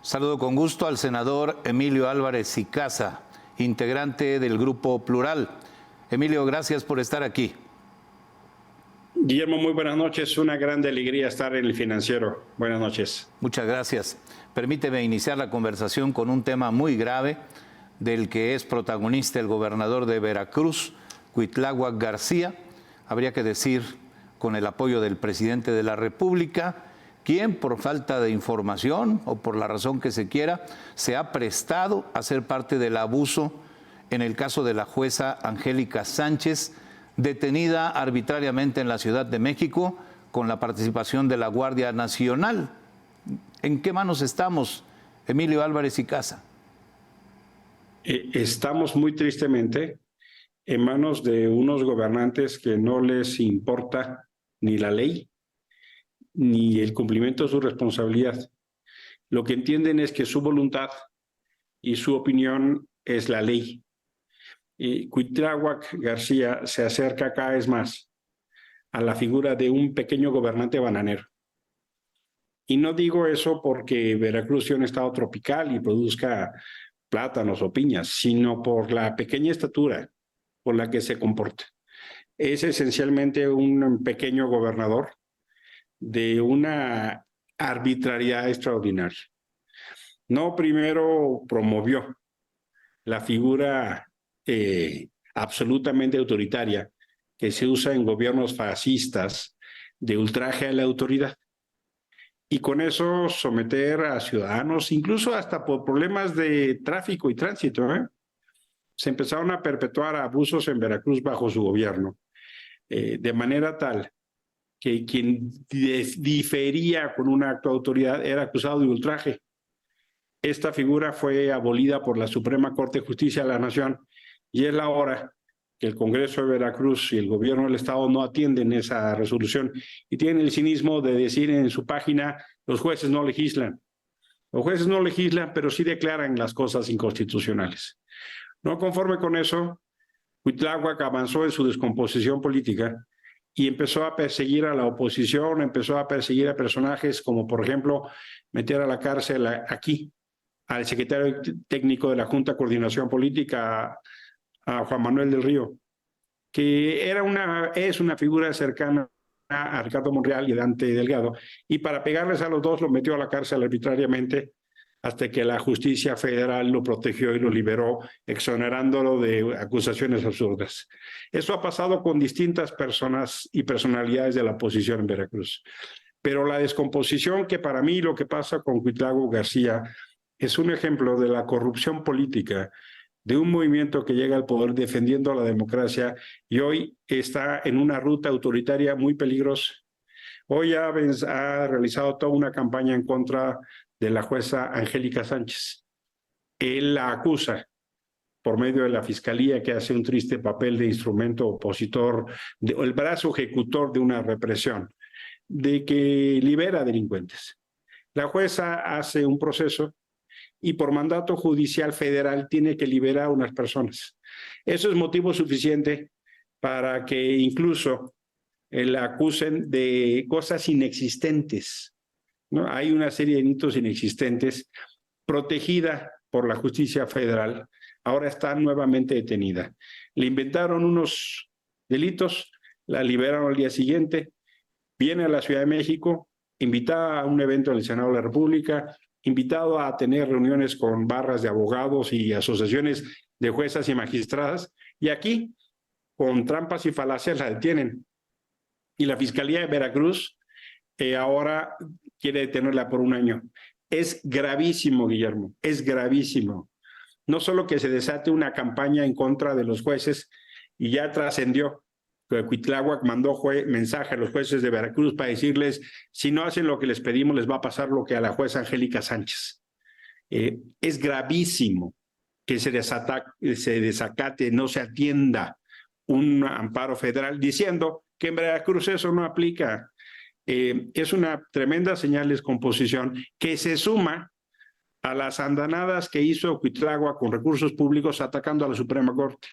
Saludo con gusto al senador Emilio Álvarez y Casa, integrante del Grupo Plural. Emilio, gracias por estar aquí. Guillermo, muy buenas noches. Una gran alegría estar en el Financiero. Buenas noches. Muchas gracias. Permíteme iniciar la conversación con un tema muy grave del que es protagonista el gobernador de Veracruz, Cuitláhuac García. Habría que decir, con el apoyo del presidente de la República, quien por falta de información o por la razón que se quiera, se ha prestado a ser parte del abuso en el caso de la jueza Angélica Sánchez, detenida arbitrariamente en la Ciudad de México con la participación de la Guardia Nacional. ¿En qué manos estamos, Emilio Álvarez y Casa? Estamos muy tristemente en manos de unos gobernantes que no les importa ni la ley ni el cumplimiento de su responsabilidad. Lo que entienden es que su voluntad y su opinión es la ley. Cuitláhuac García se acerca cada vez más a la figura de un pequeño gobernante bananero. Y no digo eso porque Veracruz sea un estado tropical y produzca plátanos o piñas, sino por la pequeña estatura por la que se comporta. Es esencialmente un pequeño gobernador de una arbitrariedad extraordinaria. No primero promovió la figura absolutamente autoritaria que se usa en gobiernos fascistas de ultraje a la autoridad. Y con eso someter a ciudadanos, incluso hasta por problemas de tráfico y tránsito. Se empezaron a perpetuar abusos en Veracruz bajo su gobierno, de manera tal que quien difería con un acto de autoridad era acusado de ultraje. Esta figura fue abolida por la Suprema Corte de Justicia de la Nación y es la hora que el Congreso de Veracruz y el gobierno del Estado no atienden esa resolución y tienen el cinismo de decir en su página: los jueces no legislan. Los jueces no legislan, pero sí declaran las cosas inconstitucionales. No conforme con eso, Cuitláhuac avanzó en su descomposición política y empezó a perseguir a la oposición, empezó a perseguir a personajes como, por ejemplo, meter a la cárcel aquí al secretario técnico de la Junta de Coordinación Política, a Juan Manuel del Río, que es una figura cercana a Ricardo Monreal y Dante Delgado, y para pegarles a los dos lo metió a la cárcel arbitrariamente hasta que la justicia federal lo protegió y lo liberó, exonerándolo de acusaciones absurdas. Eso ha pasado con distintas personas y personalidades de la oposición en Veracruz. Pero la descomposición, que para mí lo que pasa con Cuitláhuac García es un ejemplo de la corrupción política de un movimiento que llega al poder defendiendo la democracia y hoy está en una ruta autoritaria muy peligrosa. Hoy ha realizado toda una campaña en contra de la jueza Angélica Sánchez. Él la acusa por medio de la Fiscalía, que hace un triste papel de instrumento opositor, el brazo ejecutor de una represión, de que libera delincuentes. La jueza hace un proceso y por mandato judicial federal tiene que liberar a unas personas. Eso es motivo suficiente para que incluso la acusen de cosas inexistentes, ¿no? Hay una serie de delitos inexistentes protegida por la justicia federal. Ahora está nuevamente detenida. Le inventaron unos delitos, la liberaron al día siguiente, viene a la Ciudad de México, invitada a un evento en el Senado de la República, invitado a tener reuniones con barras de abogados y asociaciones de juezas y magistradas, y aquí, con trampas y falacias, la detienen. Y la Fiscalía de Veracruz ahora quiere detenerla por un año. Es gravísimo, Guillermo, es gravísimo. No solo que se desate una campaña en contra de los jueces, y ya trascendió que Cuitláhuac mandó mensaje a los jueces de Veracruz para decirles: si no hacen lo que les pedimos, les va a pasar lo que a la jueza Angélica Sánchez. Es gravísimo que se desacate, no se atienda un amparo federal diciendo que en Veracruz eso no aplica. Es una tremenda señal de descomposición que se suma a las andanadas que hizo Cuitláhuac con recursos públicos atacando a la Suprema Corte.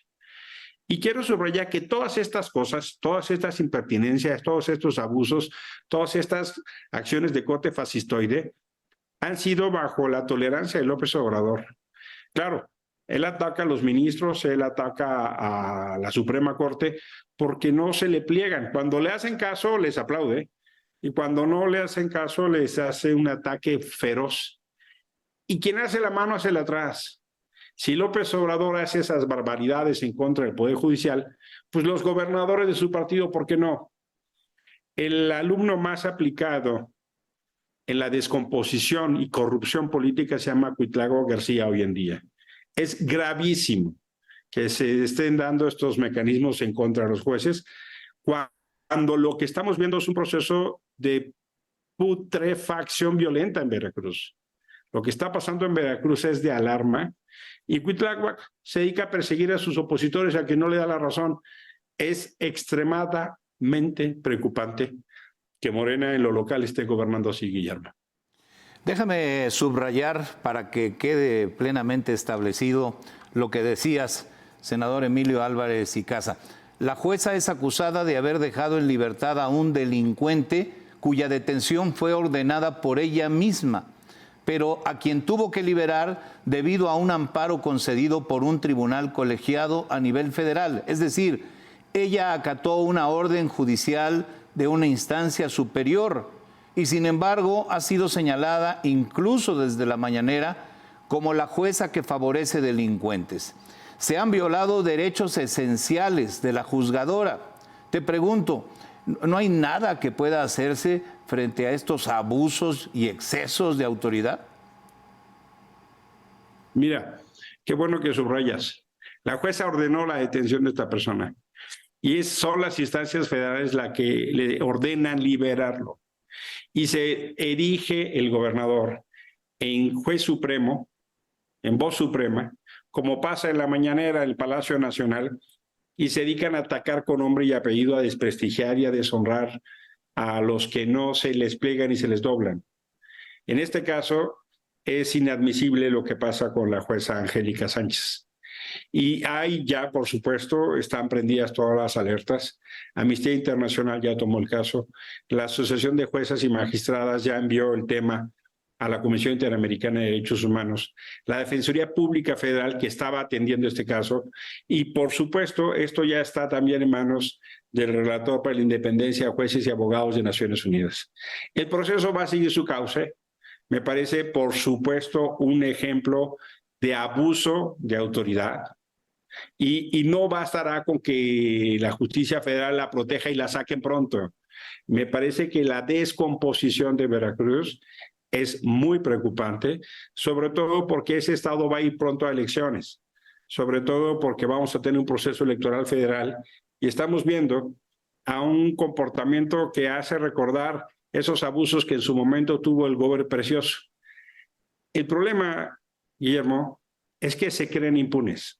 Y quiero subrayar que todas estas cosas, todas estas impertinencias, todos estos abusos, todas estas acciones de corte fascistoide han sido bajo la tolerancia de López Obrador. Claro, él ataca a los ministros, él ataca a la Suprema Corte porque no se le pliegan. Cuando le hacen caso, les aplaude. Y cuando no le hacen caso, les hace un ataque feroz. Y quien hace la mano, hace la atrás. Si López Obrador hace esas barbaridades en contra del Poder Judicial, pues los gobernadores de su partido, ¿por qué no? El alumno más aplicado en la descomposición y corrupción política se llama Cuitlagua García hoy en día. Es gravísimo que se estén dando estos mecanismos en contra de los jueces cuando lo que estamos viendo es un proceso de putrefacción violenta en Veracruz. Lo que está pasando en Veracruz es de alarma y Cuitlagua se dedica a perseguir a sus opositores a quien no le da la razón. Es extremadamente preocupante que Morena en lo local esté gobernando así, Guillermo. Déjame subrayar para que quede plenamente establecido lo que decías, senador Emilio Álvarez y Casa. La jueza es acusada de haber dejado en libertad a un delincuente cuya detención fue ordenada por ella misma, pero a quien tuvo que liberar debido a un amparo concedido por un tribunal colegiado a nivel federal. Es decir, ella acató una orden judicial de una instancia superior y sin embargo ha sido señalada incluso desde la mañanera como la jueza que favorece delincuentes. Se han violado derechos esenciales de la juzgadora. Te pregunto, ¿no hay nada que pueda hacerse frente a estos abusos y excesos de autoridad? Mira, qué bueno que subrayas. La jueza ordenó la detención de esta persona y son las instancias federales las que le ordenan liberarlo. Y se erige el gobernador en juez supremo, en voz suprema, como pasa en la mañanera en el Palacio Nacional, y se dedican a atacar con nombre y apellido, a desprestigiar y a deshonrar a los que no se les pliegan y se les doblan. En este caso, es inadmisible lo que pasa con la jueza Angélica Sánchez. Y hay ya, por supuesto, están prendidas todas las alertas. Amnistía Internacional ya tomó el caso. La Asociación de Juezas y Magistradas ya envió el tema a la Comisión Interamericana de Derechos Humanos, la Defensoría Pública Federal que estaba atendiendo este caso, y por supuesto esto ya está también en manos del Relator para la Independencia de Jueces y Abogados de Naciones Unidas. El proceso va a seguir su cauce. Me parece, por supuesto, un ejemplo de abuso de autoridad y no bastará con que la justicia federal la proteja y la saquen pronto. Me parece que la descomposición de Veracruz es muy preocupante, sobre todo porque ese estado va a ir pronto a elecciones, sobre todo porque vamos a tener un proceso electoral federal y estamos viendo a un comportamiento que hace recordar esos abusos que en su momento tuvo el gobernador Precioso. El problema, Guillermo, es que se creen impunes.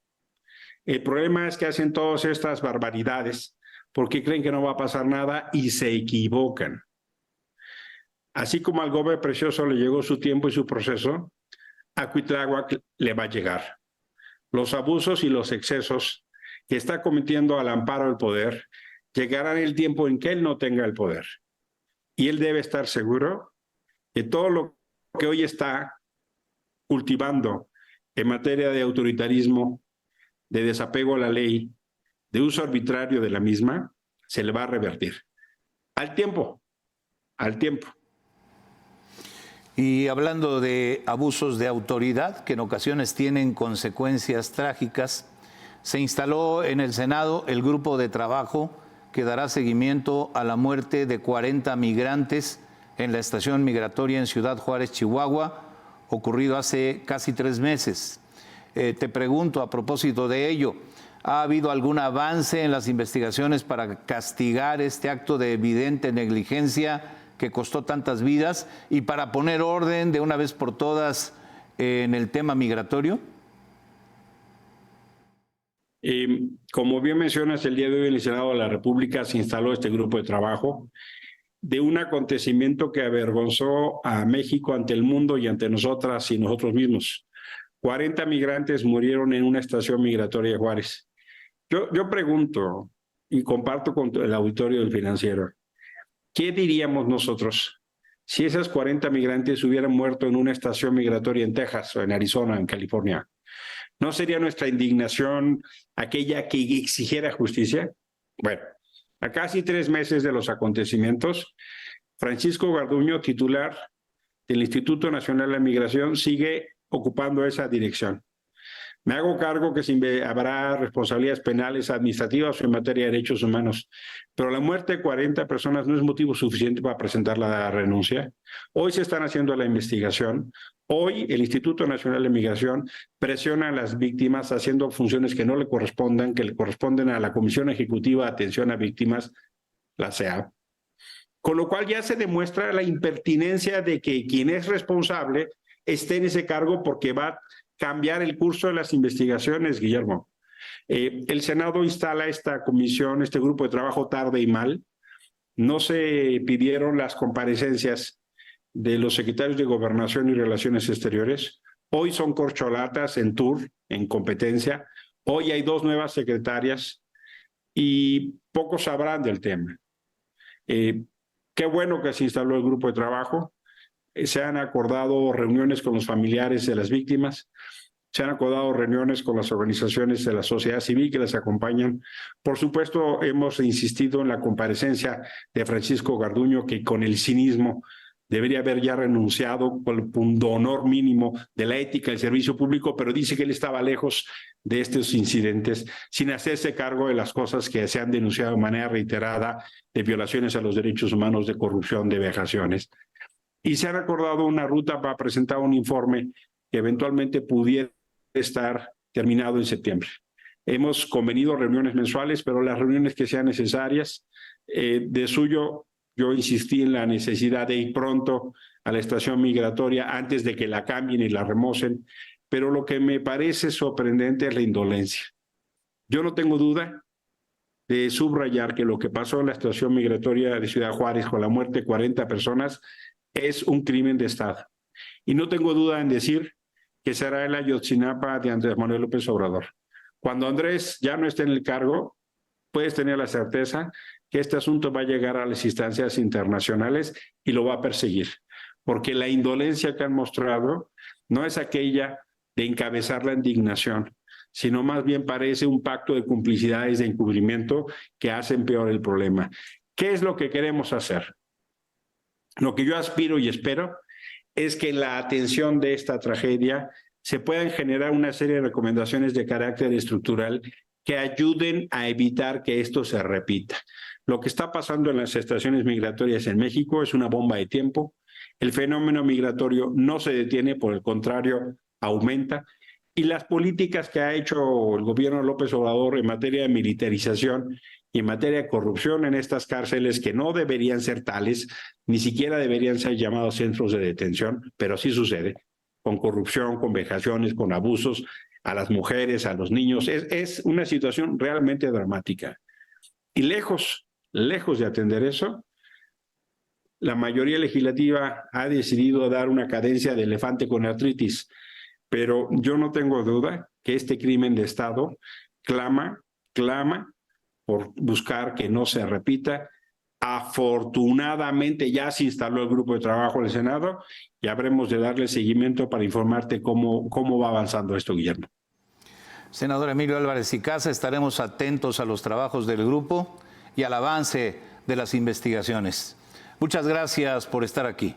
El problema es que hacen todas estas barbaridades porque creen que no va a pasar nada y se equivocan. Así como al gobernador Precioso le llegó su tiempo y su proceso, a Cuitlagua le va a llegar. Los abusos y los excesos que está cometiendo al amparo del poder llegarán el tiempo en que él no tenga el poder. Y él debe estar seguro que todo lo que hoy está cultivando en materia de autoritarismo, de desapego a la ley, de uso arbitrario de la misma, se le va a revertir. Al tiempo, al tiempo. Y hablando de abusos de autoridad, que en ocasiones tienen consecuencias trágicas, se instaló en el Senado el grupo de trabajo que dará seguimiento a la muerte de 40 migrantes en la estación migratoria en Ciudad Juárez, Chihuahua, ocurrido hace casi 3 meses. Te pregunto a propósito de ello, ¿ha habido algún avance en las investigaciones para castigar este acto de evidente negligencia que costó tantas vidas y para poner orden de una vez por todas en el tema migratorio? Como bien mencionas, el día de hoy en el Senado de la República se instaló este grupo de trabajo de un acontecimiento que avergonzó a México ante el mundo y ante nosotras y nosotros mismos. 40 migrantes murieron en una estación migratoria de Juárez. Yo pregunto y comparto con el auditorio del Financiero, ¿qué diríamos nosotros si esas 40 migrantes hubieran muerto en una estación migratoria en Texas o en Arizona, en California? ¿No sería nuestra indignación aquella que exigiera justicia? Bueno, a casi 3 meses de los acontecimientos, Francisco Garduño, titular del Instituto Nacional de Migración, sigue ocupando esa dirección. Me hago cargo que habrá responsabilidades penales, administrativas o en materia de derechos humanos, pero la muerte de 40 personas no es motivo suficiente para presentar la renuncia. Hoy se están haciendo la investigación. Hoy el Instituto Nacional de Migración presiona a las víctimas haciendo funciones que no le correspondan, que le corresponden a la Comisión Ejecutiva de Atención a Víctimas, la CEAV. Con lo cual ya se demuestra la impertinencia de que quien es responsable esté en ese cargo porque va a cambiar el curso de las investigaciones, Guillermo. El Senado instala esta comisión, este grupo de trabajo tarde y mal. No se pidieron las comparecencias de los secretarios de Gobernación y Relaciones Exteriores. Hoy son corcholatas en tour, en competencia. Hoy hay 2 nuevas secretarias y pocos sabrán del tema. Qué bueno que se instaló el grupo de trabajo. Se han acordado reuniones con los familiares de las víctimas, se han acordado reuniones con las organizaciones de la sociedad civil que las acompañan. Por supuesto, hemos insistido en la comparecencia de Francisco Garduño, que con el cinismo debería haber ya renunciado por el pundonor mínimo de la ética del servicio público, pero dice que él estaba lejos de estos incidentes, sin hacerse cargo de las cosas que se han denunciado de manera reiterada, de violaciones a los derechos humanos, de corrupción, de vejaciones. Y se han acordado una ruta para presentar un informe que eventualmente pudiera estar terminado en septiembre. Hemos convenido reuniones mensuales, pero las reuniones que sean necesarias. De suyo, yo insistí en la necesidad de ir pronto a la estación migratoria antes de que la cambien y la remocen, pero lo que me parece sorprendente es la indolencia. Yo no tengo duda de subrayar que lo que pasó en la estación migratoria de Ciudad Juárez con la muerte de 40 personas es un crimen de Estado. Y no tengo duda en decir que será el Ayotzinapa de Andrés Manuel López Obrador. Cuando Andrés ya no esté en el cargo, puedes tener la certeza que este asunto va a llegar a las instancias internacionales y lo va a perseguir. Porque la indolencia que han mostrado no es aquella de encabezar la indignación, sino más bien parece un pacto de complicidades, de encubrimiento que hacen peor el problema. ¿Qué es lo que queremos hacer? Lo que yo aspiro y espero es que en la atención de esta tragedia se puedan generar una serie de recomendaciones de carácter estructural que ayuden a evitar que esto se repita. Lo que está pasando en las estaciones migratorias en México es una bomba de tiempo. El fenómeno migratorio no se detiene, por el contrario, aumenta. Y las políticas que ha hecho el gobierno de López Obrador en materia de militarización y en materia de corrupción en estas cárceles, que no deberían ser tales, ni siquiera deberían ser llamados centros de detención, pero sí sucede, con corrupción, con vejaciones, con abusos a las mujeres, a los niños. Es una situación realmente dramática. Y lejos de atender eso, la mayoría legislativa ha decidido dar una cadencia de elefante con artritis, pero yo no tengo duda que este crimen de Estado clama por buscar que no se repita. Afortunadamente ya se instaló el grupo de trabajo del Senado y habremos de darle seguimiento para informarte cómo va avanzando esto, Guillermo. Senador Emilio Álvarez y Casa, estaremos atentos a los trabajos del grupo y al avance de las investigaciones. Muchas gracias por estar aquí.